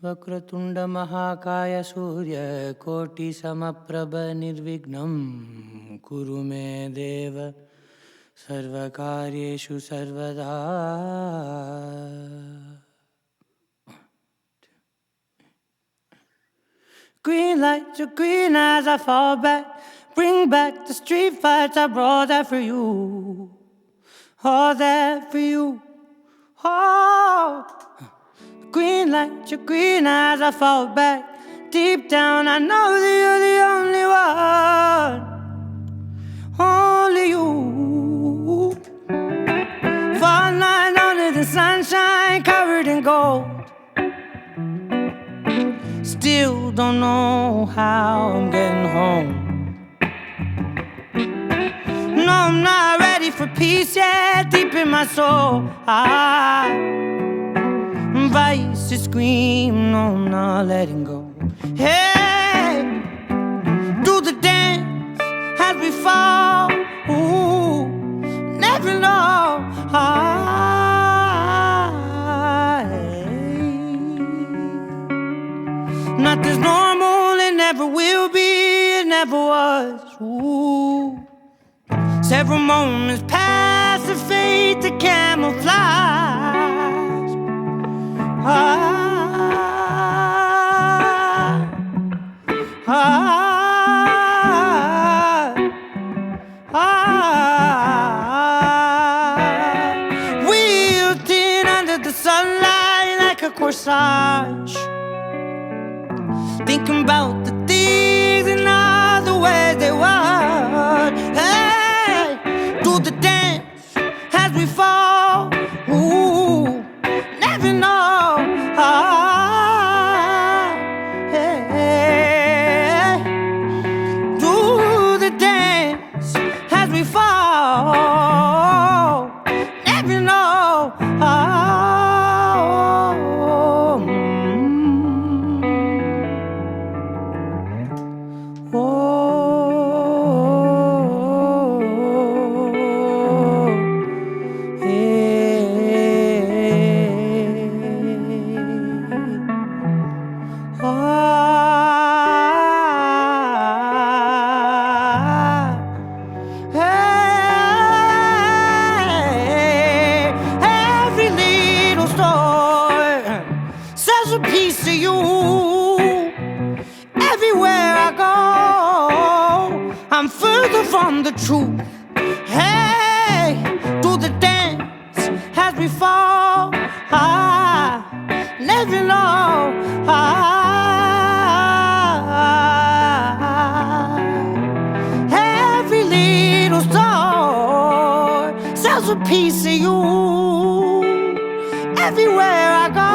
वक्रतुंड महाकाय सूर्य कोटि समप्रभ निर्विघ्नं कुरु मे देव सर्वकार्येषु सर्वदा. Green lights are green as I fall back. Bring back the street fights, I brought that for you. All that for you. Oh. Green lights are green as I fall back. Deep down I know that you're the only one. Only you. Fall night under the sunshine covered in gold. Still don't know how I'm getting home. No, I'm not ready for peace yet, deep in my soul. Vices scream, no, I'm not letting go. Hey, do the dance as we fall. Ooh, never know. Not as normal, it never will be, it never was. Ooh. Several moments pass and fade to camouflage. Wilted under the sunlight like a corsage. Thinking about the things and all the ways they were. Hey, do the dance as we fall. Ooh, never know. Hey, do the dance as we fall. Never know. From the truth. Hey, do the dance as we fall. Never know. Every little store sells a piece of you. Everywhere I go,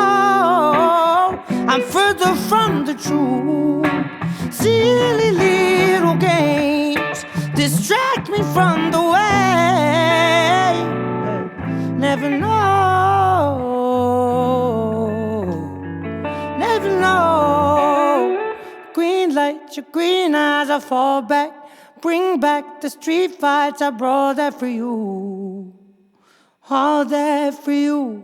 I'm further from the truth. Silly little games distract me from the way. Never know. Never know. Green lights, your green eyes, I fall back. Bring back the street fights, I brought that for you. All that for you.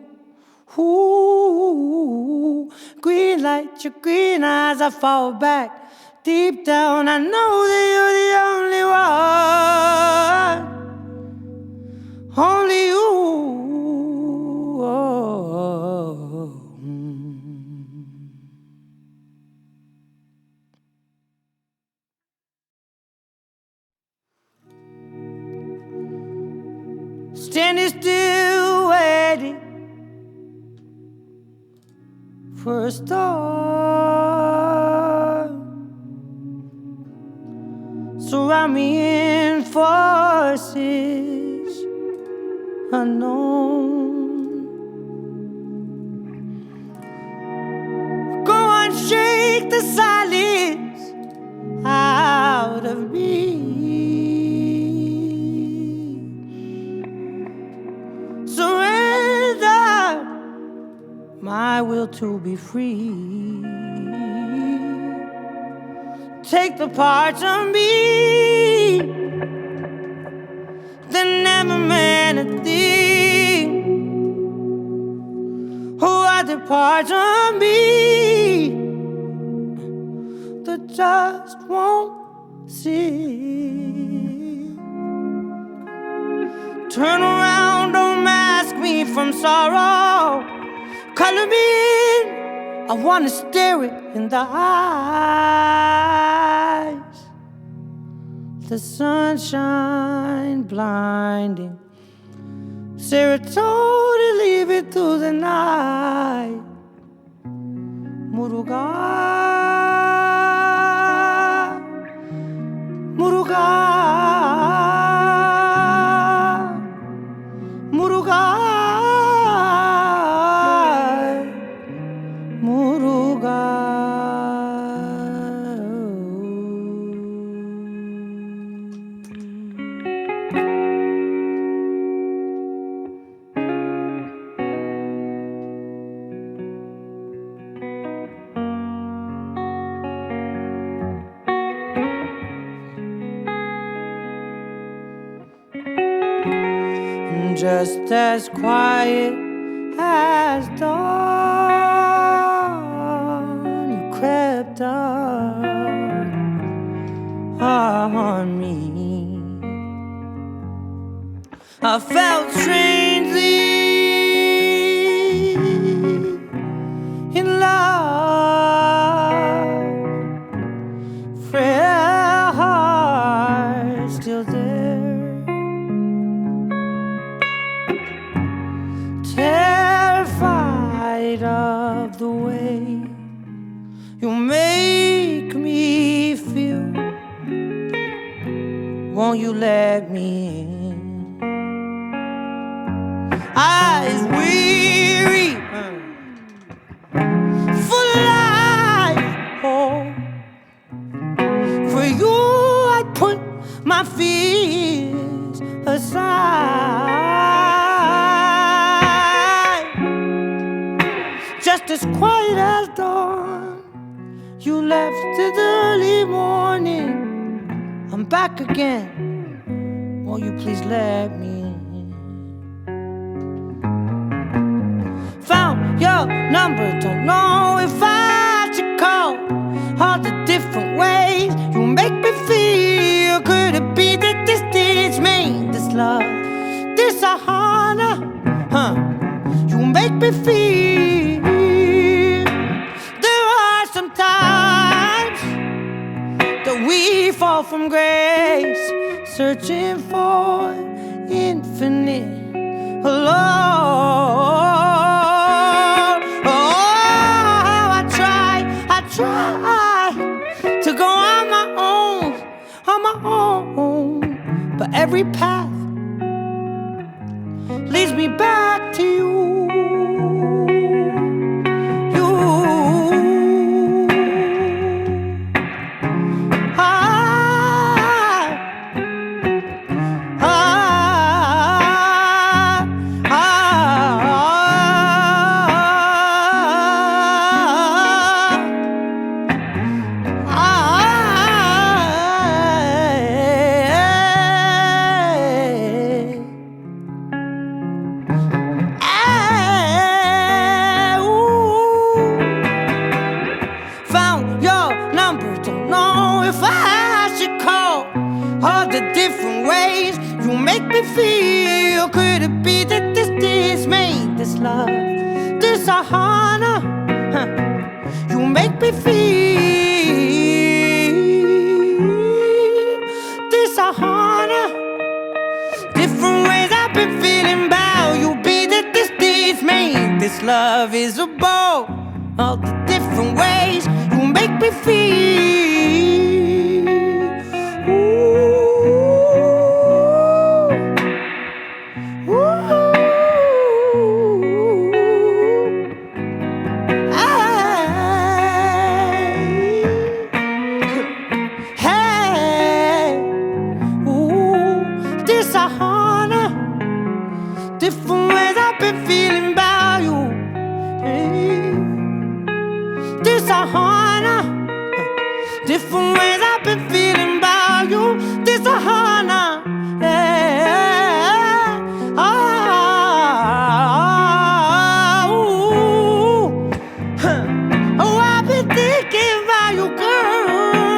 Ooh. Green lights, your green eyes, I fall back. Deep down, I know that you're the only one. Only you. Standing still, waiting for a star. Surround me in forces unknown. Go on, shake the silence out of me. Surrender my will to be free. Take the parts of me that never meant a thing. Oh, are the parts of me just won't see. Turn around, don't mask me from sorrow. Color me in, I wanna stare it in the eyes. The sunshine blinding, serotonin leave it through the night. Muruga, Muruga, Muruga, Muruga. Just as quiet as dawn, you crept up on me. I felt strangely in love, frail heart still there. Terrified of the way you make me feel. Won't you let me in? Eyes weary, full of life. Oh, for you I'd put my fears aside. Just as quiet as dawn, you left in the early morning. I'm back again, won't you please let me in? Found your number, don't know if I should call. All the different ways you make me feel. Could it be that this didn't mean this love, this Sahana, you make me feel. There are some times that we fall from grace, searching for infinite love. Oh, I try to go on my own, but every path leads me back to you. Feel, could it be that this made this love, this Sahana, you make me feel, this Sahana, different ways I've been feeling about you. Be that this made this love is a bow, all the different ways you make me feel. Different ways I've been feeling about you. This Sahana. Different ways I've been feeling about you. This Sahana. Yeah. Oh, I've been thinking about you, girl.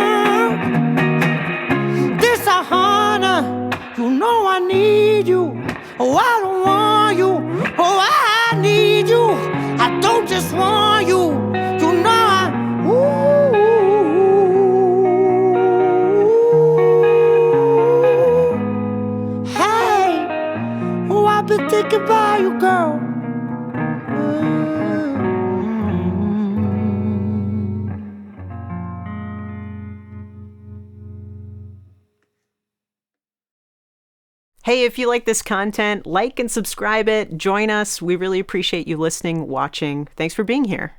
Hey, if you like this content, like and subscribe it. Join us. We really appreciate you listening, watching. Thanks for being here.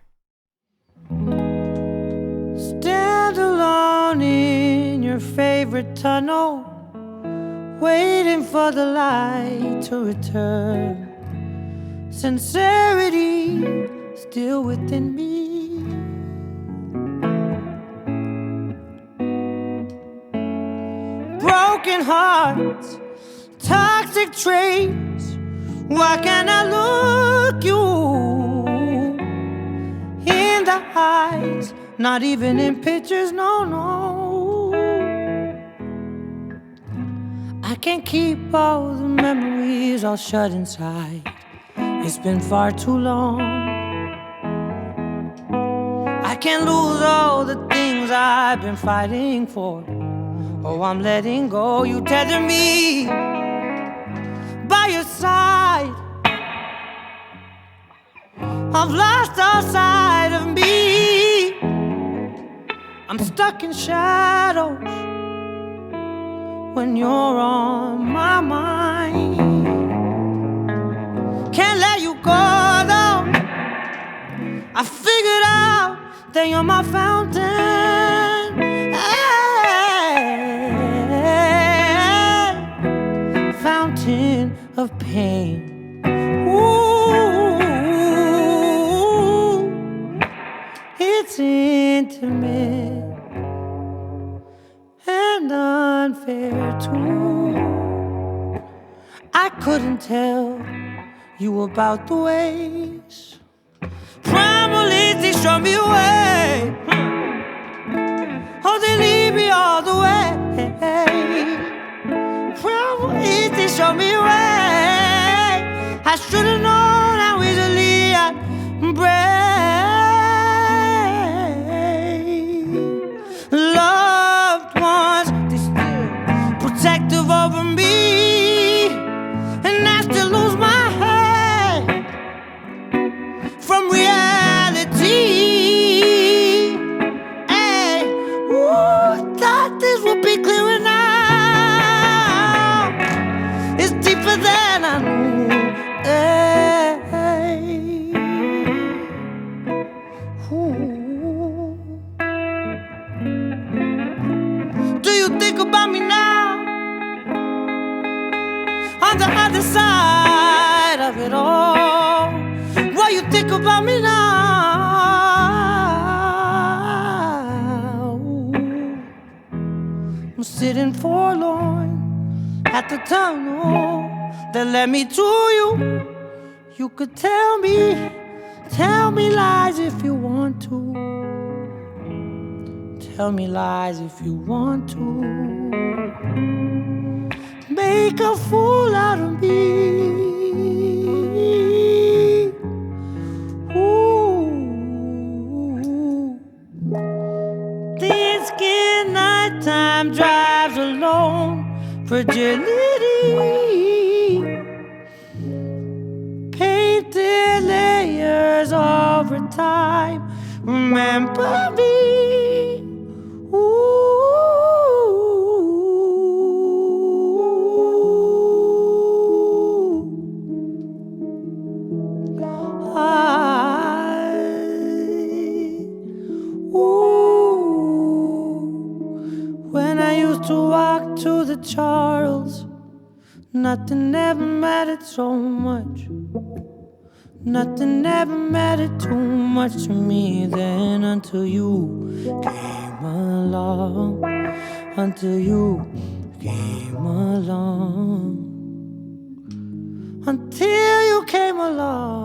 Stand alone in your favorite tunnel, waiting for the light to return. Sincerity still within me. Broken hearts, toxic traits. Why can't I look you in the eyes? Not even in pictures, no, no. I can't keep all the memories all shut inside. It's been far too long. I can't lose all the things I've been fighting for. Oh, I'm letting go. You tether me by your side. I've lost all sight of me. I'm stuck in shadows when you're on my mind. Can't let you go though. I figured out that you're my fountain. Hey, fountain of pain. Ooh, it's intimate and unfair too. I couldn't tell you about the ways primarily they show me way. Oh, they lead me all the way. Primarily they show me way. I should've known how easily I'd break. Loved ones, they still protective over me, and I still lose my head from reality. Hey, ooh, thought this would be clearer now. It's deeper than I knew. Hey, ooh. Do you think about me now? On the other side of it all, what you think about me now? I'm sitting forlorn at the tunnel that led me to you. You could tell me lies if you want to. Tell me lies if you want to. Make a fool out of me. Ooh. Thin skin nighttime drives alone. Fragility. Painted layers over time. Remember me. When I used to walk to the Charles, nothing ever mattered so much. Nothing ever mattered too much to me then, until you came along. Until you came along. Until you came along.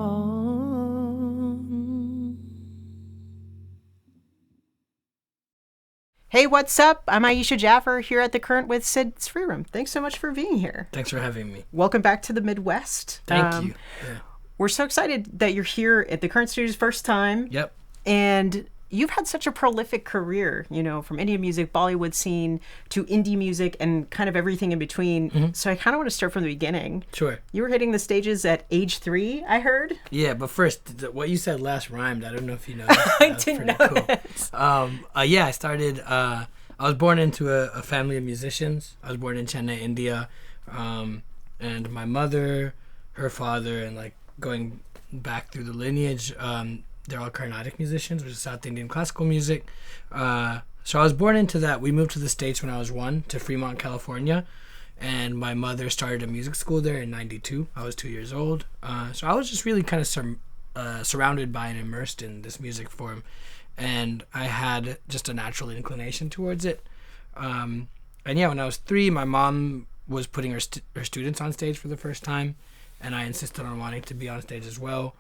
Hey, what's up? I'm Ayisha Jaffer here at The Current with Sid Sriram. Thanks so much for being here. Thanks for having me. Welcome back to the Midwest. Thank you. Yeah. We're so excited that you're here at The Current Studios first time. Yep. And you've had such a prolific career, you know, from Indian music, Bollywood scene, to indie music, and kind of everything in between. Mm-hmm. So I kind of want to start from the beginning. Sure. You were hitting the stages at age 3, I heard. Yeah, but first, what you said last rhymed. I don't know if you know that. I didn't know cool. that. Yeah, I started... I was born into a family of musicians. I was born in Chennai, India. and my mother, her father, and like going back through the lineage, they're all Carnatic musicians, which is South Indian classical music. So I was born into that. We moved to the States when I was 1 to Fremont, California, and my mother started a music school there in '92. I was 2 years old. So I was just really kind of surrounded by and immersed in this music form, and I had just a natural inclination towards it. And yeah, when I was 3, my mom was putting her students on stage for the first time, and I insisted on wanting to be on stage as well.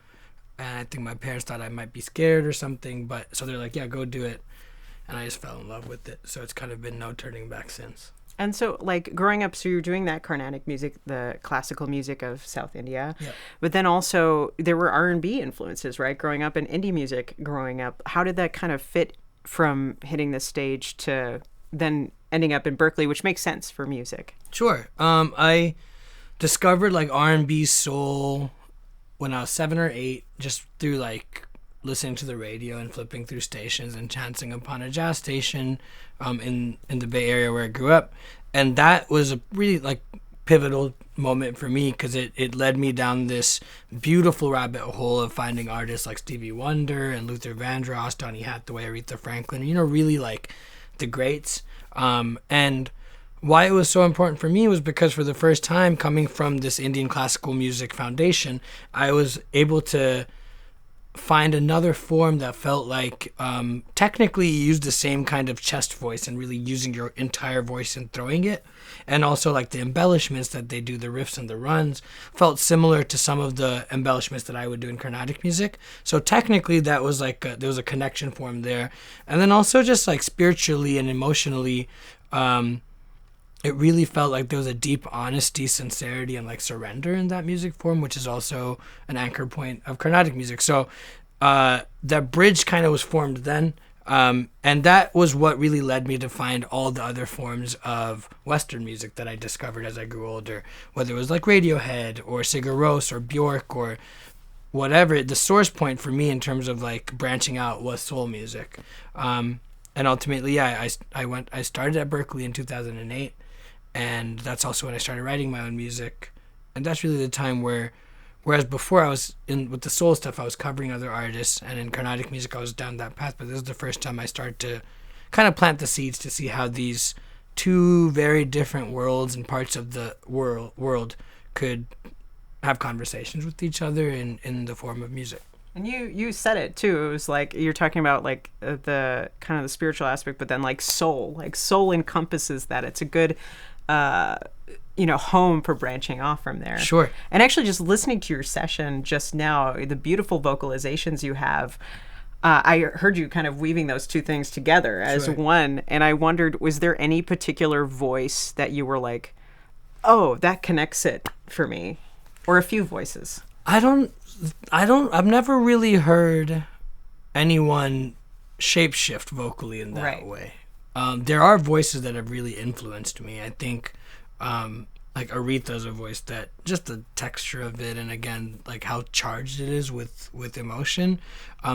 And I think my parents thought I might be scared or something, but so they're like, yeah, go do it. And I just fell in love with it. So it's kind of been no turning back since. And so, like, growing up, so you're doing that Carnatic music, the classical music of South India. Yeah. But then also there were R&B influences, right? Growing up in indie music, growing up. How did that kind of fit from hitting the stage to then ending up in Berkeley, which makes sense for music? Sure. I discovered, like, R&B soul when I was 7 or 8, just through, like, listening to the radio and flipping through stations and chancing upon a jazz station in the Bay Area where I grew up. And that was a really, like, pivotal moment for me because it led me down this beautiful rabbit hole of finding artists like Stevie Wonder and Luther Vandross, Donny Hathaway, Aretha Franklin, really, like, the greats. And why it was so important for me was because for the first time, coming from this Indian classical music foundation, I was able to find another form that felt like technically you use the same kind of chest voice and really using your entire voice and throwing it. And also, like, the embellishments that they do, the riffs and the runs, felt similar to some of the embellishments that I would do in Carnatic music. So technically that was like there was a connection form there. And then also just like spiritually and emotionally, it really felt like there was a deep honesty, sincerity, and like surrender in that music form, which is also an anchor point of Carnatic music. So that bridge kind of was formed then. And that was what really led me to find all the other forms of Western music that I discovered as I grew older, whether it was like Radiohead or Sigur Rós or Bjork or whatever. The source point for me in terms of like branching out was soul music. And ultimately, yeah, I started at Berkeley in 2008. And that's also when I started writing my own music. And that's really the time whereas before I was with the soul stuff, I was covering other artists. And in Carnatic music, I was down that path. But this is the first time I started to kind of plant the seeds to see how these two very different worlds and parts of the world could have conversations with each other in the form of music. And you said it too. It was like you're talking about like the kind of the spiritual aspect, but then like soul encompasses that. It's a good home for branching off from there. Sure. And actually just listening to your session just now, the beautiful vocalizations you have, I heard you kind of weaving those two things together as one. And I wondered, was there any particular voice that you were like, oh, that connects it for me? Or a few voices? I've never really heard anyone shapeshift vocally in that way. There are voices that have really influenced me. I think like Aretha's a voice that just the texture of it, and again, like how charged it is with emotion.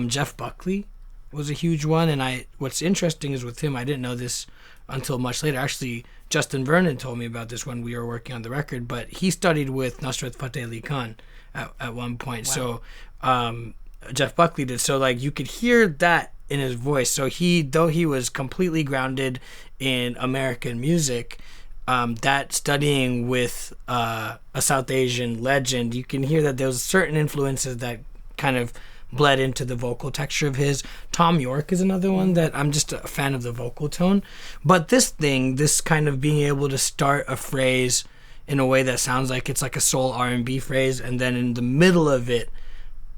Jeff Buckley was a huge one, and what's interesting is with him, I didn't know this until much later. Actually, Justin Vernon told me about this when we were working on the record, but he studied with Nusrat Fateh Ali Khan at one point. Wow. So Jeff Buckley did. So like you could hear that in his voice. So though he was completely grounded in American music, that studying with a South Asian legend, you can hear that there was certain influences that kind of bled into the vocal texture of his. Tom York is another one that I'm just a fan of the vocal tone. But this kind of being able to start a phrase in a way that sounds like it's like a soul R&B phrase, and then in the middle of it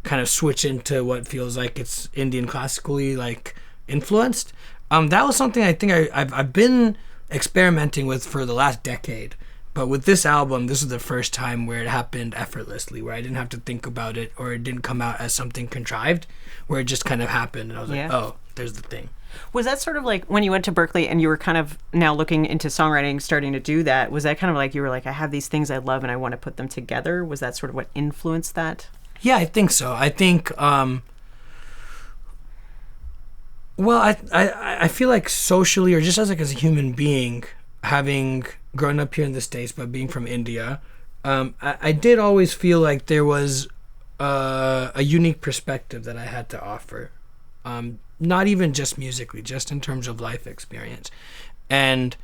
kind of switch into what feels like it's Indian classically like influenced. That was something I think I've been experimenting with for the last decade. But with this album, this is the first time where it happened effortlessly, where I didn't have to think about it or it didn't come out as something contrived, where it just kind of happened. And I was like, oh, there's the thing. Was that sort of like when you went to Berkeley and you were kind of now looking into songwriting, starting to do that, was that kind of like you were like, I have these things I love and I want to put them together? Was that sort of what influenced that? Yeah, I think so. I think, well, I feel like socially or just as a human being, having grown up here in the States but being from India, I did always feel like there was a unique perspective that I had to offer. Not even just musically, just in terms of life experience. And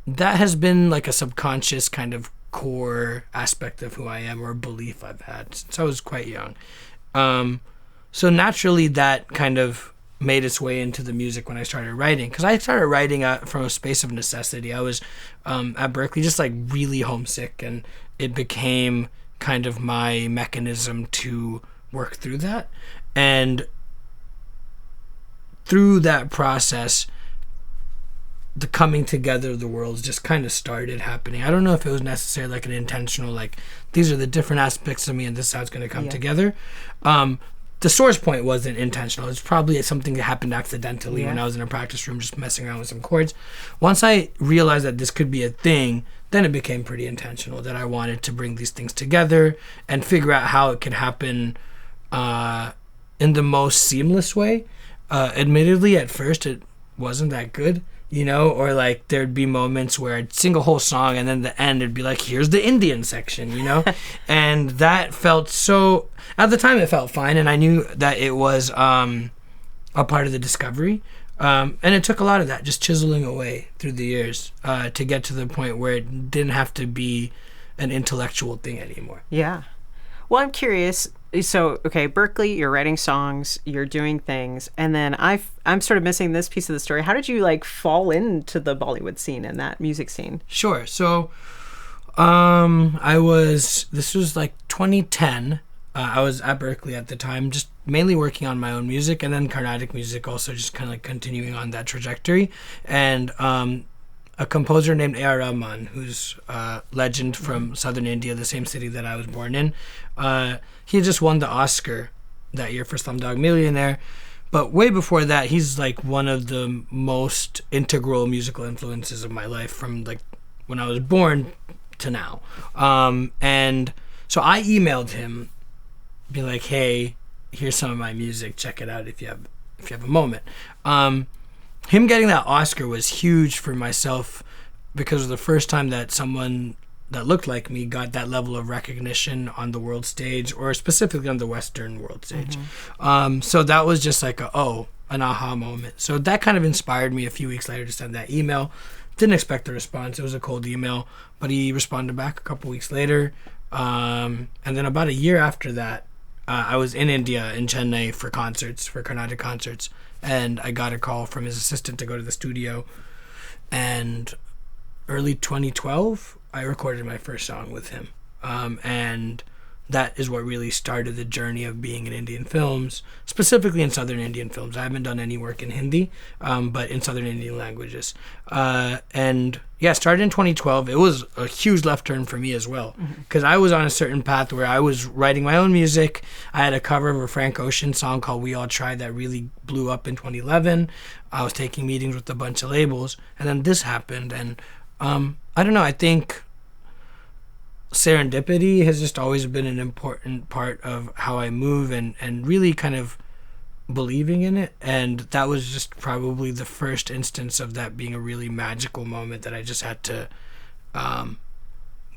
that has been like a subconscious kind of core aspect of who I am, or a belief I've had since I was quite young. So naturally that kind of made its way into the music when I started writing, because I started writing from a space of necessity. I was at Berkeley just like really homesick, and it became kind of my mechanism to work through that. And through that process, the coming together of the worlds just kind of started happening. I don't know if it was necessarily like an intentional, like, these are the different aspects of me and this is how it's going to come together. The source point wasn't intentional. It's probably something that happened accidentally when I was in a practice room just messing around with some chords. Once I realized that this could be a thing, then it became pretty intentional that I wanted to bring these things together and figure out how it could happen in the most seamless way. Admittedly, at first, it wasn't that good. You know, or like there'd be moments where I'd sing a whole song and then the end it'd be like, here's the Indian section, you know? And that felt so, at the time it felt fine, and I knew that it was a part of the discovery. And it took a lot of that, just chiseling away through the years to get to the point where it didn't have to be an intellectual thing anymore. Yeah. Well, I'm curious. So, okay, Berkeley, you're writing songs, you're doing things, and then I'm sort of missing this piece of the story. How did you like fall into the Bollywood scene and that music scene? Sure. So, this was like 2010. I was at Berkeley at the time, just mainly working on my own music, and then Carnatic music also, just kind of like continuing on that trajectory. And a composer named A.R. Rahman, who's a legend from southern India, the same city that I was born in. He had just won the Oscar that year for Slumdog Millionaire. But way before that, he's like one of the most integral musical influences of my life from like when I was born to now. And so I emailed him, be like, hey, here's some of my music. Check it out if you have a moment. Him getting that Oscar was huge for myself because it was the first time that someone that looked like me got that level of recognition on the world stage, or specifically on the Western world stage. So that was just like an aha moment. So that kind of inspired me a few weeks later to send that email. Didn't expect a response. It was a cold email, but he responded back a couple weeks later. And then about a year after that, I was in India, in Chennai, for Carnatic concerts. And I got a call from his assistant to go to the studio. And early 2012, I recorded my first song with him. And that is what really started the journey of being in Indian films, specifically in Southern Indian films. I haven't done any work in Hindi, but in Southern Indian languages. And yeah, started in 2012. It was a huge left turn for me as well, because I was on a certain path where I was writing my own music. I had a cover of a Frank Ocean song called We All Tried that really blew up in 2011. I was taking meetings with a bunch of labels, and then this happened. And I don't know, I think serendipity has just always been an important part of how I move, and really kind of believing in it. And that was just probably the first instance of that being a really magical moment that I just had to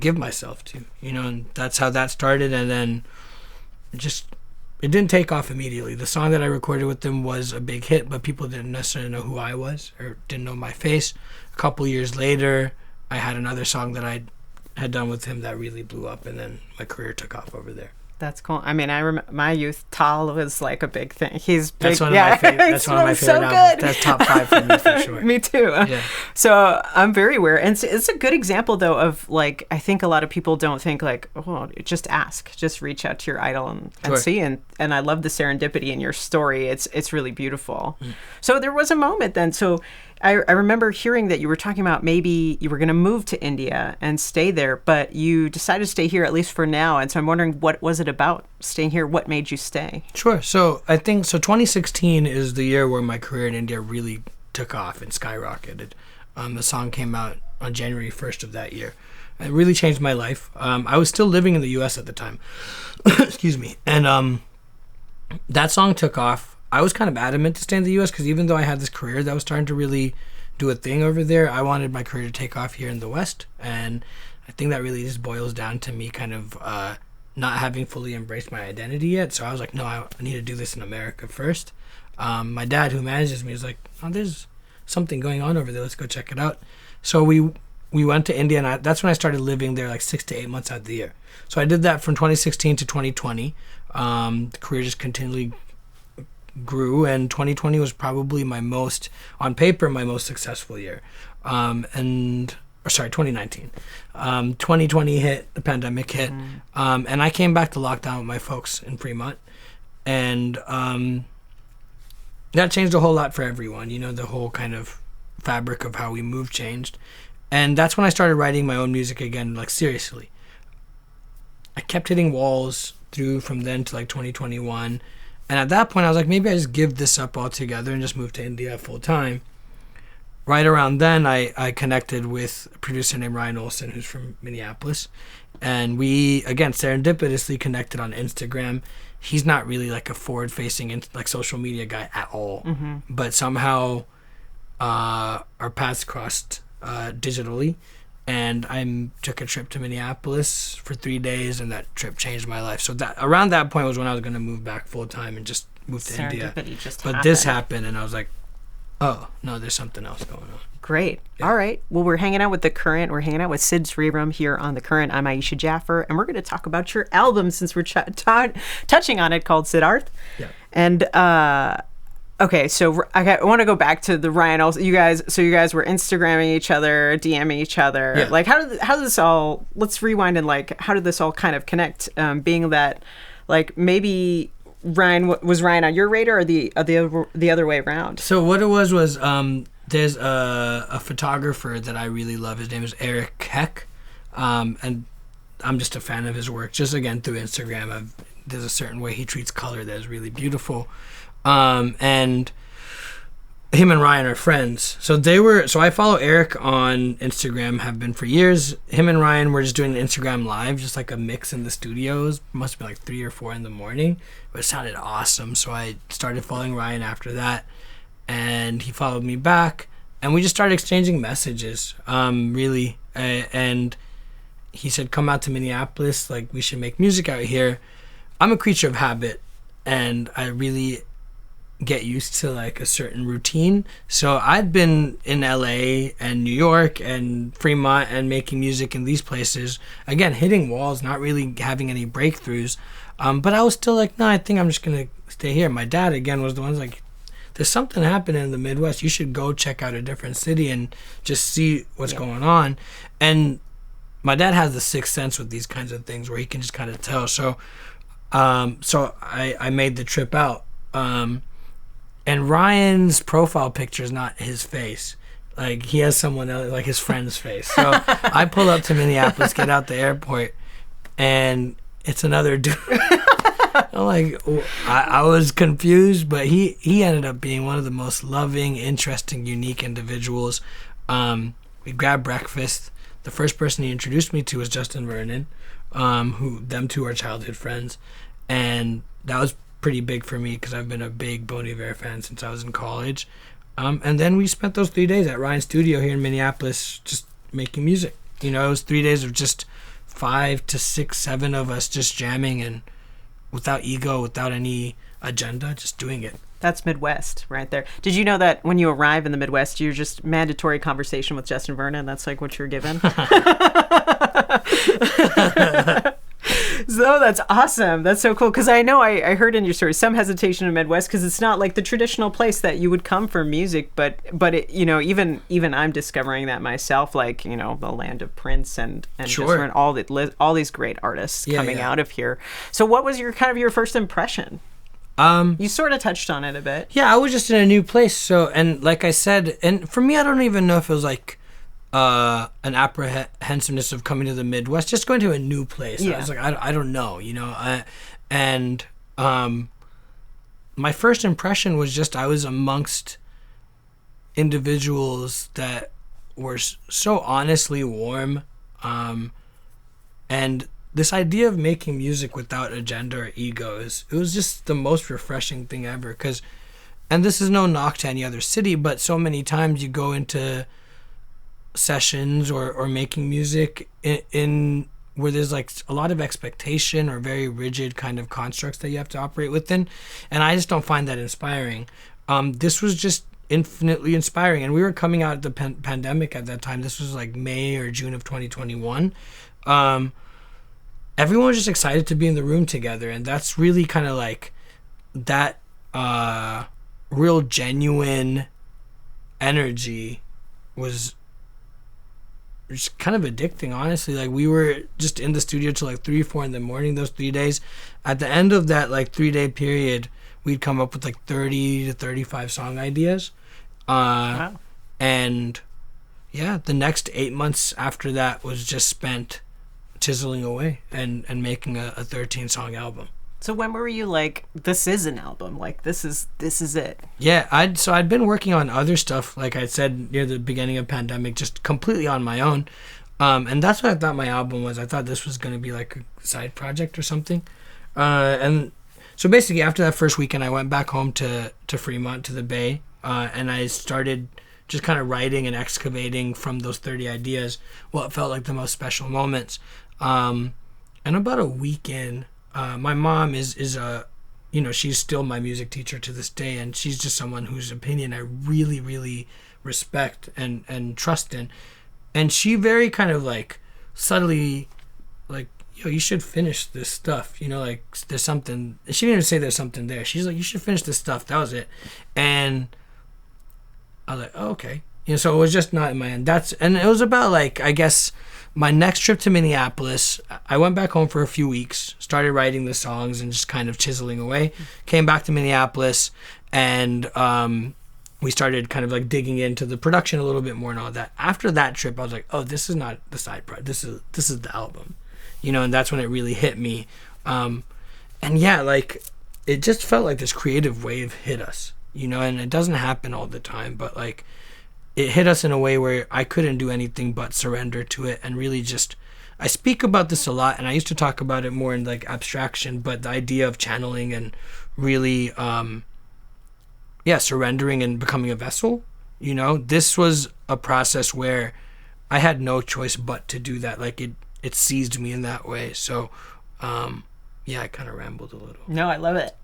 give myself to, you know. And that's how that started. And then it didn't take off immediately. The song that I recorded with them was a big hit, but people didn't necessarily know who I was or didn't know my face. A couple years later, I had another song that I had done with him that really blew up, and then my career took off over there. That's cool. I mean, I remember my youth. Tal was like a big thing. He's big. That's one of my favorite. That's one of my favorite albums. That's top 5 for me for sure. Me too. Yeah. So I'm very aware, and it's a good example though of like, I think a lot of people don't think like, oh, just ask, just reach out to your idol and Sure. see. And I love the serendipity in your story. It's really beautiful. So there was a moment then. So I remember hearing that you were talking about maybe you were going to move to India and stay there, but you decided to stay here at least for now. And so I'm wondering, what was it about staying here? What made you stay? Sure. So I think 2016 is the year where my career in India really took off and skyrocketed. The song came out on January 1st of that year. It really changed my life. I was still living in the U.S. at the time. Excuse me. And that song took off. I was kind of adamant to stay in the U.S. because even though I had this career that was starting to really do a thing over there, I wanted my career to take off here in the West. And I think that really just boils down to me kind of not having fully embraced my identity yet. So I was like, no, I need to do this in America first. My dad, who manages me, was like, oh, there's something going on over there. Let's go check it out. So we went to India, and that's when I started living there like 6 to 8 months out of the year. So I did that from 2016 to 2020. The career just continually grew, and 2020 was probably on paper, my most successful year. 2019. 2020 hit, the pandemic hit, and I came back to lockdown with my folks in Fremont, and that changed a whole lot for everyone. The whole kind of fabric of how we move changed, and that's when I started writing my own music again, like seriously. I kept hitting walls from then to like 2021, and at that point I was like, maybe I just give this up altogether and just move to India full time. Right around then, I connected with a producer named Ryan Olson, who's from Minneapolis. And we, again, serendipitously connected on Instagram. He's not really like a forward-facing like social media guy at all. Mm-hmm. But somehow our paths crossed digitally. And I took a trip to Minneapolis for 3 days, and that trip changed my life. So around that point was when I was going to move back full-time and just move to India. But this happened, and I was like, oh, no, there's something else going on. Great. Yeah. All right. Well, we're hanging out with The Current. We're hanging out with Sid Sriram here on The Current. I'm Ayisha Jaffer, and we're going to talk about your album since we're touching on it, called Sidharth. Yeah. And, okay, so I want to go back to the Ryan Olson. You guys were Instagramming each other, DMing each other. Yeah. Like, how did this all, let's rewind and, like, how did this all kind of connect, being that, like, maybe was Ryan on your radar, or the other way around? So what it was there's a photographer that I really love. His name is Eric Heck, and I'm just a fan of his work. Just again through Instagram, there's a certain way he treats color that is really beautiful, and him and Ryan are friends. So I follow Eric on Instagram, have been for years. Him and Ryan were just doing an Instagram live, just like a mix in the studios. Must have been like 3 or 4 in the morning, but it sounded awesome. So I started following Ryan after that, and he followed me back, and we just started exchanging messages, really. And he said, come out to Minneapolis, like we should make music out here. I'm a creature of habit, and I really get used to like a certain routine. So I'd been in LA and New York and Fremont and making music in these places, again hitting walls, not really having any breakthroughs, but I was still like, no, I think I'm just gonna stay here. My dad again was the one like, there's something happening in the Midwest, you should go check out a different city and just see what's going on. And my dad has the sixth sense with these kinds of things where he can just kind of tell. So I made the trip out. And Ryan's profile picture is not his face. Like, he has someone else, like his friend's face. So I pull up to Minneapolis, get out the airport, and it's another dude. I'm like, I was confused, but he ended up being one of the most loving, interesting, unique individuals. We grabbed breakfast. The first person he introduced me to was Justin Vernon, who them two are childhood friends. And that was pretty big for me because I've been a big Bon Iver fan since I was in college. And then we spent those 3 days at Ryan's studio here in Minneapolis just making music. It was 3 days of just 5 to 6, 7 of us just jamming, and without ego, without any agenda, just doing it. That's Midwest right there. Did you know that when you arrive in the Midwest, you're just mandatory conversation with Justin Vernon? That's like what you're given? So that's awesome. That's so cool. Because I know I heard in your story some hesitation in the Midwest because it's not like the traditional place that you would come for music. But it, even I'm discovering that myself. Like the land of Prince and sure. just all these great artists coming out of here. So what was your first impression? You sort of touched on it a bit. Yeah, I was just in a new place. So, and like I said, and for me, I don't even know if it was like an apprehensiveness of coming to the Midwest, just going to a new place. Yeah. I was like, I don't know, and my first impression was just I was amongst individuals that were so honestly warm, and this idea of making music without agenda or egos, it was just the most refreshing thing ever. And this is no knock to any other city, but so many times you go into sessions or making music in where there's like a lot of expectation or very rigid kind of constructs that you have to operate within, and I just don't find that inspiring. This was just infinitely inspiring, and we were coming out of the pandemic at that time. This was like May or June of 2021. Everyone was just excited to be in the room together, and that's really kind of like that real genuine energy was just kind of addicting, honestly. Like, we were just in the studio till like 3-4 in the morning those 3 days. At the end of that like 3-day period, we'd come up with like 30 to 35 song ideas. Wow. And yeah, the next 8 months after that was just spent chiseling away and making a 13 song album. So when were you like, this is an album, like this is it? Yeah, I'd been working on other stuff, like I said, near the beginning of pandemic, just completely on my own. And that's what I thought my album was. I thought this was going to be like a side project or something. And so basically after that first weekend, I went back home to Fremont, to the Bay, and I started just kind of writing and excavating from those 30 ideas what felt like the most special moments. And about a week in, my mom is a, she's still my music teacher to this day, and she's just someone whose opinion I really, really respect and trust in. And she very kind of like subtly like, you should finish this stuff, like there's something. She didn't even say there's something there. She's like, you should finish this stuff. That was it. And I was like, oh, okay. So it was just not in my end. And it was about like, I guess, my next trip to Minneapolis. I went back home for a few weeks, started writing the songs and just kind of chiseling away. Came back to Minneapolis, and we started kind of like digging into the production a little bit more and all that. After that trip, I was like, oh, this is not the side project. This is the album, and that's when it really hit me. And yeah, like it just felt like this creative wave hit us, and it doesn't happen all the time, but like it hit us in a way where I couldn't do anything but surrender to it and really just, I speak about this a lot, and I used to talk about it more in like abstraction, but the idea of channeling and really, surrendering and becoming a vessel, this was a process where I had no choice but to do that. Like it seized me in that way. So, I kind of rambled a little. No, I love it.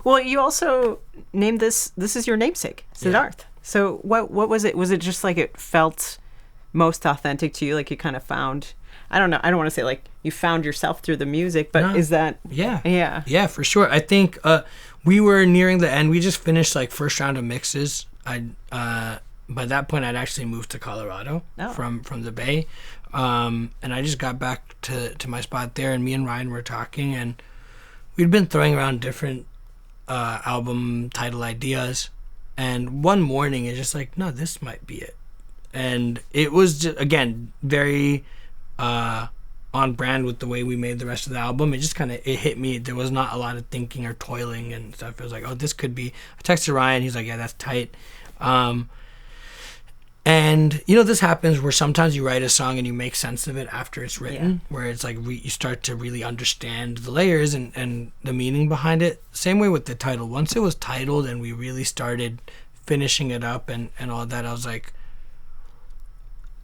Well, you also named this is your namesake, Sidharth. Yeah. So what was it? Was it just like it felt most authentic to you? Like you kind of found, I don't know, I don't want to say like you found yourself through the music, but is that? Yeah, for sure. I think we were nearing the end. We just finished like first round of mixes. By that point I'd actually moved to Colorado from the Bay. And I just got back to my spot there, and me and Ryan were talking, and we'd been throwing around different album title ideas. And one morning, it's just like, no, this might be it. And it was, just, again, very on brand with the way we made the rest of the album. It just kind of, it hit me. There was not a lot of thinking or toiling and stuff. It was like, oh, this could be. I texted Ryan. He's like, yeah, that's tight. And, this happens where sometimes you write a song and you make sense of it after it's written, where it's like you start to really understand the layers and the meaning behind it. Same way with the title. Once it was titled and we really started finishing it up and all that, I was like,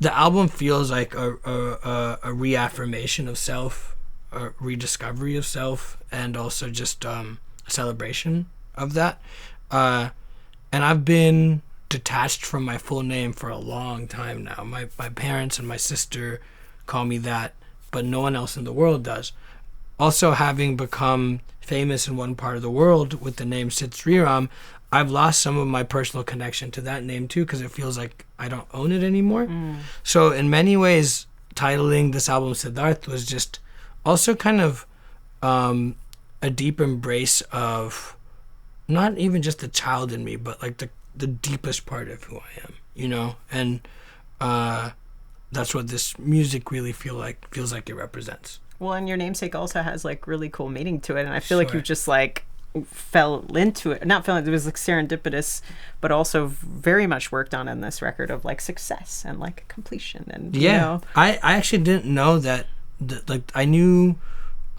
the album feels like a reaffirmation of self, a rediscovery of self, and also just a celebration of that. And I've been detached from my full name for a long time now. My parents and my sister call me that, but no one else in the world does. Also, having become famous in one part of the world with the name Sid Sriram, I've lost some of my personal connection to that name too, because it feels like I don't own it anymore. So in many ways, titling this album Sidharth was just also kind of a deep embrace of not even just the child in me, but like the deepest part of who I am, and that's what this music really feels like it represents. Well, and your namesake also has like really cool meaning to it, and I feel like you just like fell into it. Not fell into it was like serendipitous, but also very much worked on in this record of like success and like completion and I actually didn't know that. I knew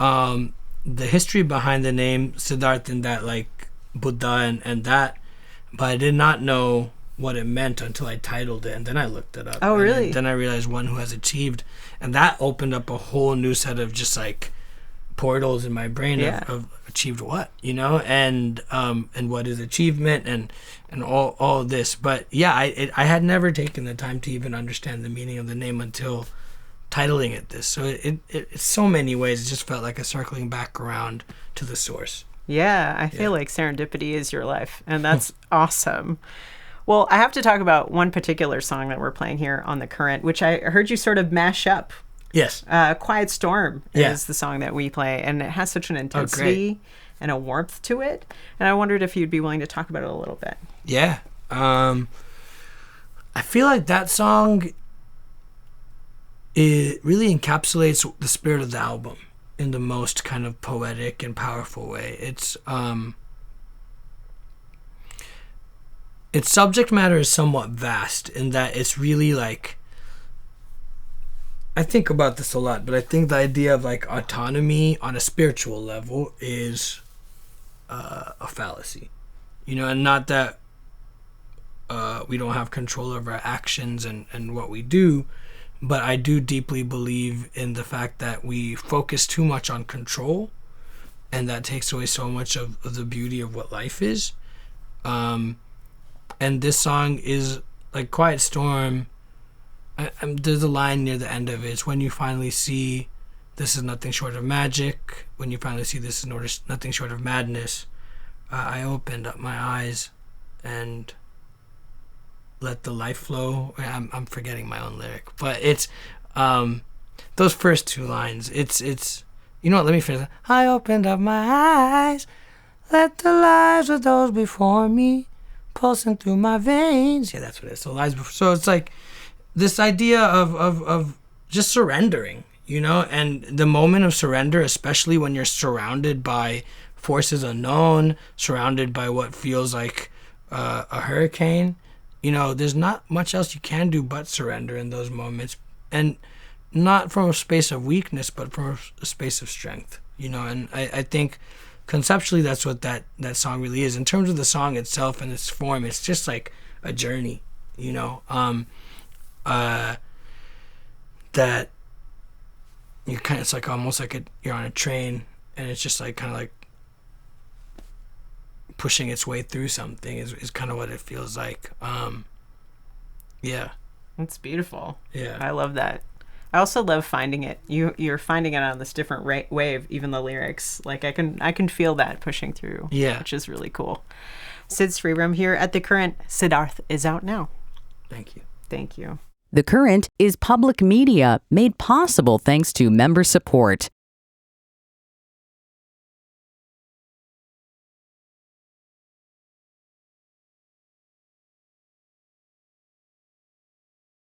the history behind the name Sidharth and that like Buddha and that. But I did not know what it meant until I titled it, and then I looked it up. Oh, really? Then I realized one who has achieved, and that opened up a whole new set of just like portals in my brain of achieved what, and what is achievement and all of this. But yeah, I had never taken the time to even understand the meaning of the name until titling it this. So it so many ways it just felt like a circling back around to the source. Yeah, I feel like serendipity is your life, and that's awesome. Well, I have to talk about one particular song that we're playing here on The Current, which I heard you sort of mash up. Yes. Quiet Storm is the song that we play, and it has such an intensity and a warmth to it. And I wondered if you'd be willing to talk about it a little bit. Yeah. I feel like that song, it really encapsulates the spirit of the album in the most kind of poetic and powerful way. Its subject matter is somewhat vast in that it's really like, I think about this a lot, but I think the idea of like autonomy on a spiritual level is a fallacy, and not that we don't have control over our actions and what we do, but I do deeply believe in the fact that we focus too much on control, and that takes away so much of the beauty of what life is. And this song is like Quiet Storm. There's a line near the end of it. It's when you finally see this is nothing short of magic. When you finally see this is nothing short of madness. I opened up my eyes and let the life flow. I'm forgetting my own lyric, but it's those first two lines. It's you know what? Let me finish. I opened up my eyes, let the lives of those before me pulsing through my veins. Yeah, that's what it is. So lives before. So it's like this idea of just surrendering, and the moment of surrender, especially when you're surrounded by forces unknown, surrounded by what feels like a hurricane. There's not much else you can do but surrender in those moments, and not from a space of weakness, but from a space of strength. And I think conceptually that's what that song really is. In terms of the song itself and its form, it's just like a journey, that you kind of, it's like almost like you're on a train, and it's just like kind of like pushing its way through something is kind of what it feels like. Yeah, it's beautiful. Yeah, I love that. I also love finding it. You're finding it on this different wave. Even the lyrics, like I can feel that pushing through. Yeah, which is really cool. Sid Sriram here at The Current. Sidharth is out now. Thank you. Thank you. The Current is public media made possible thanks to member support.